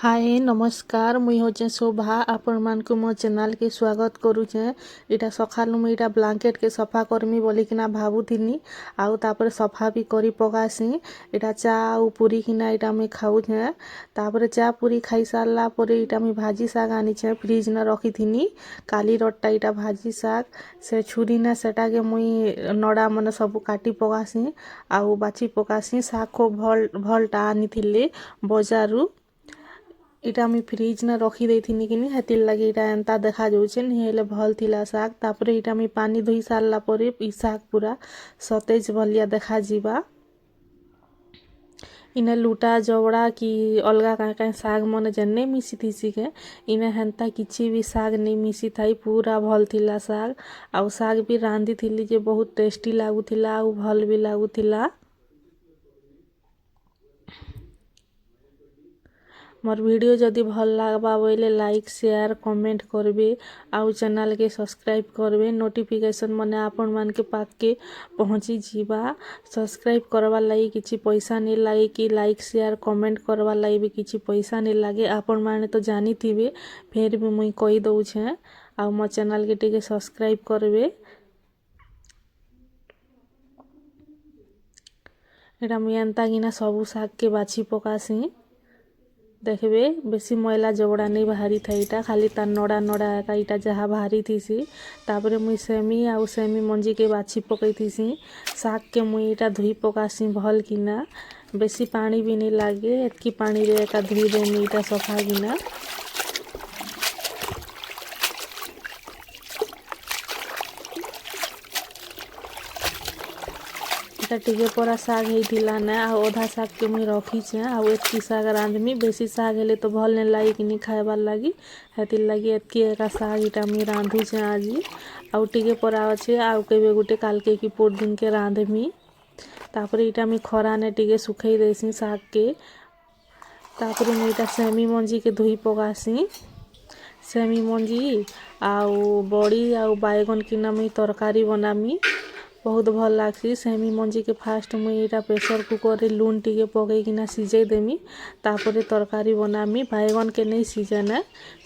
हाय नमस्कार मुई होचे शोभा आपण मान को मो चैनल के स्वागत करूचे। इटा सखालु मुई इटा ब्लैंकेट के सफा करमी बोली किना भाबुथिनी आउ तापर सफा भी करी पकासी। इटा चा आउ पूरी किना इटा मुई खाउछे। तापर चा पूरी खाई सारला परे इटा मुई भाजी साग आनिछे फ्रिज न रखिथिनी काली रट्टा इटा भाजी साग से छुरी न सेटा के मुई नडा मन सब काटी पकासी आउ बाची पकासी। साग को भलटा आनिथिले बजारू इटा मुई फ्रिज न रखी देथिनी किनी हेतिर लगी इटा एंता देखा जाउछे नि हेले भल थिला साग। तापरे इटा मुई पानी धोई सारला परे ई साग पूरा सतेज भलिया देखा जीवा। इने लुटा जवड़ा कि अलगा काए साग मन जन्ने मिसी थीसी के इने हेंता किछि भी साग नहीं मिसी थाई पूरा भल थिला साग। आउ साग भी रांधी थिली जे बहुत टेस्टी लागुथिला आउ भल भी लागुथिला। मोर वीडियो जदि भल लागबा बोले लाइक शेयर कमेंट करबे आउ चैनल के सब्सक्राइब करबे। नोटिफिकेशन मने आपण मान के पाक के पहुंची जीवा। सब्सक्राइब करवा लागि किछि पैसा नहीं लागे कि लाइक शेयर कमेंट करवा लागि भी किछि पैसा नहीं लागे। आपण माने तो जानी थिबे फिर भी मुई कहि दउ छे आउ मो चैनल के टिके सब्सक्राइब करबे। एटा मुई एंता गिना सबु साग के बाछि पकासी देखबे बेसी मैला जबड़ा नहीं बाहरी था इटा खाली तार नड़ा नड़ा एका इटा जहाँ बाहरी थीसी। तापरे मुई सेमी आउ सेमी मंजी के बाछि पकई थीसी। साग के मुई इटा धुई पकासी भल किना बेसी पानी भी नहीं लागे एतकी पानी रे एका धुई देमी इटा सफा किना। इटा टिके परा साग हेतिला ना आ ओधा साग के मुई रखी छे आउ एतकी साग रांधमी बेसी साग हेले तो भल नहीं लागी कि खाइबार लागी हेतिर लागी एतकी एका साग इटा मुई रांधु छे आज आउ टिके परा अच्छे आउ केबे गुटे कालके की पोट दिन के रांधमी। तापरे इटा मुई खरा ने टिके सुखई देसी साग के। तापरे मुई इटा सेमी मंजी के धुई पकासी सेमी मंजी आउ बड़ी आउ बैगन किना मुई तरकारी बनामी बहुत भल लागसी। सेमी मंजी के फास्ट मुई इटा प्रेशर कुकर रे लून टिके पकई किना सिझाई देमी तापरे तरकारी बनामी। बैगन के नहीं सिझाना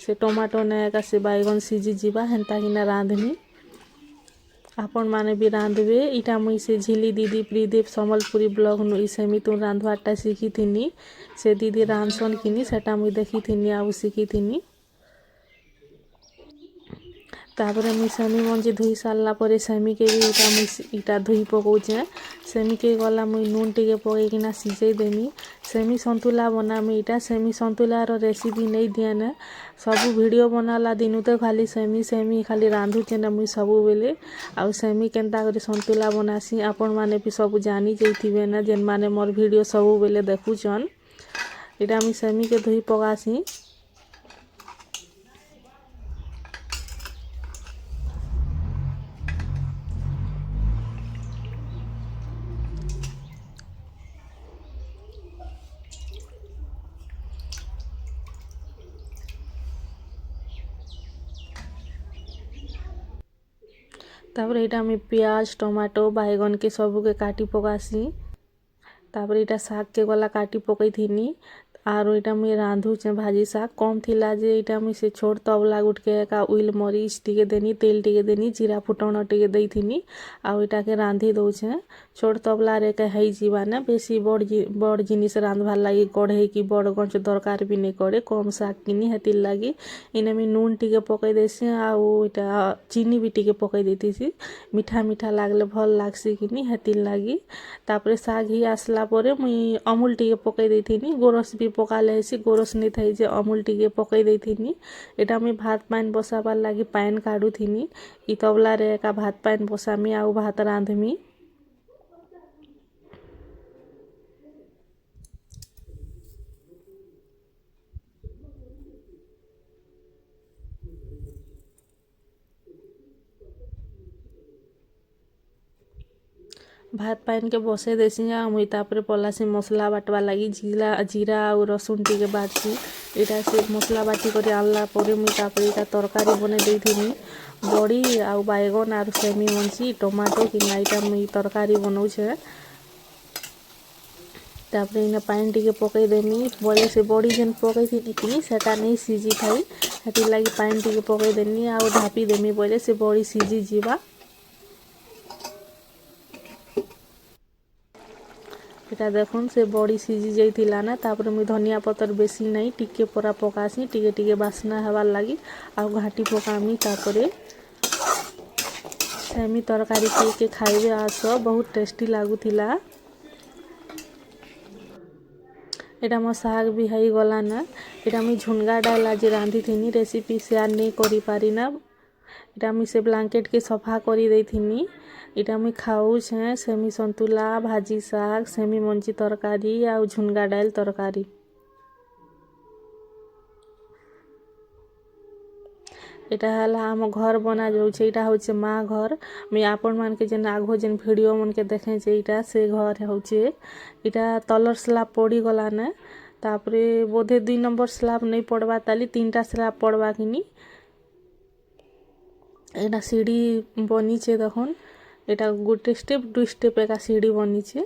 से टमाटो ने एका से बैगन सिझी जीवा हेंता किना रांधमी। आपण माने भी रांधबे। इटा मुई से झिली दीदी प्रिदेव सामलपुरी ब्लॉग नु सेमी तु रांधवाटा सीखी थिनी से दीदी रांधसन किनी सेटा मुई देखी थिनी आउ सीखी थिनी। तापरे मुई सेमी मंजी धुई सारला परे सेमी के भी इटा धुई पकाउछे। सेमी के गला मुई नून टिके पकई किना सिझाई देमी। सेमी संतुला बनामी इटा सेमी संतुला रो रेसिपी नहीं दियाने सबु वीडियो बनाला दिनु तो खाली सेमी खाली रांधुचे ना मुई सबु बेले आउ सेमी केनता करी संतुला बनासी आपण माने भी सबु जानी जइथिबे ना जेन माने मोर वीडियो सबु बेले देखुचन। इटा मुई सेमी के धुई पकासी। तापरे इटा मैं प्याज टमाटो बैगन के सबू के काटी पकासी। तापरे इटा साग के गला काटी पकई थिनी आरो इटा मुई रांधुचे भाजी साग कम थिला जे इटा मुई से छोट तबला गुटके एका उइल मरीच टिके देनी तेल टिके देनी जीरा फुटण टिके देई थिनी आउ इटा के रांधी दउछे। छोट तबला रे के हई जीवा ना बेसी बड़ जिनिस रांधवार लागी कढ़े की बड़ गंज दरकार भी नहीं करे कम साग किनी हेतिर लागी इने मी नून टिके पकई देसी आउ इटा चीनी भी टिके पकई देतीसी मीठा मीठा लागले भल लागसी किनी हेतिर लागी। तापरे साग ही आसला परे मुई अमूल टिके पकई देथिनी गोरस भी पका लेसी गोरस नहीं थाई जे अमूल टिके पकई देथिनी। एटा मुई भात पान बसाबार लागी पान काढु थिनी ई तबला रे एका भात पान बसामी आउ भात रांधमी। भात पान के बसे देसी मुई तापरे पलासी मसला बाटवा लगी जीरा और रसुन टिके बाटसी इटा से मसला बाटी कर आनला परे मुई तापरे इटा तरकारी बने देथिनी बड़ी आउ बैगन आर सेमी मंजी टमाटो कि इटा मुई तरकारी बनाउछे। तापर इना पानी टिके पकईदेमी बोले से बड़ी जेन पकई कि सेटा नहीं सीझी थाई हेतिर लगी पानी टिके पकईदेनी आ ढापी देमी बोले से बड़ी सीझी जीवा। एटा देखुन से बड़ी सीझी जाइतिला ना तापर मुई धनिया पतर बेसी नहीं टिके पूरा पकासी टिके टिके बास्ना हेबार लगी आ घाटी पकामी तापरे सेमी तरकारी के खाइबे आस बहुत टेस्टी लागुथिला। एटा मो साग भी हई गला ना एटा मुई झुनगा डाल आज रांधी थिनी रेसिपी शेयर नहीं करी पारी ना एटा मुई से ब्लैंकेट के सफा करी दे थिनी। एटा मुई खाऊ छे सेमी संतुला भाजी साग सेमी मंची तरकारी आ झुनगा डाल तरकारी। एटा हला आम घर बना जाउछे एटा होचे माँ घर मैं आपण मान के जेन आगो जेन वीडियो मन के देखे छे एटा से घर होचे एटा तलर स्लैब पड़ी गला ना तापरे बोधे 2 नंबर स्लैब नहीं पड़वा ताली 3टा स्लैब पड़वा किनी एटा सीढ़ी बनी छे देखुन एटा गोटे स्टेप 2 स्टेप एका सीढ़ी बनी छे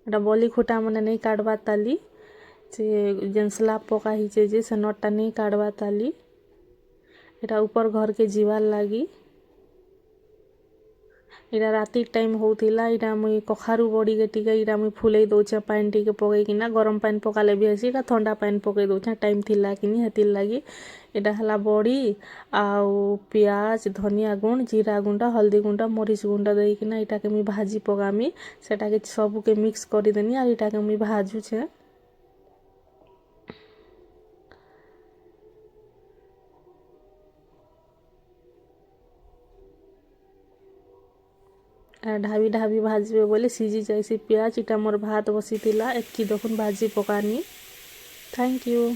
एटा बली खोटा मने नहीं काटवा ताली से जेन स्लैब पका हिचे जे से नटटा नहीं काटवा ताली एटा ऊपर घर के जीवार लागी एटा राति टाइम होतिला एटा मुई कखारू बड़ी के टिके एटा मुई फुलै दोचे पानी टिके पकै किना गरम पानी पकाले भी हसी एटा ठंडा पानी पकै दोचे टाइम थिला किनी हेतिर लागी एटा हला बड़ी आउ प्याज धनिया गुंड जीरा गुंडा हल्दी गुंडा मरीच गुंडा देई किना एटा के मुई भाजी पगामी सेटा के सब के मिक्स करी देनी आ एटा के मुई भाजू छे। ढाबी ढाबी भाजबे बोले सीझी जाइसी प्याज इटा मोर भात बसीतिला एक की देखुन भाजी पकानी। Thank you.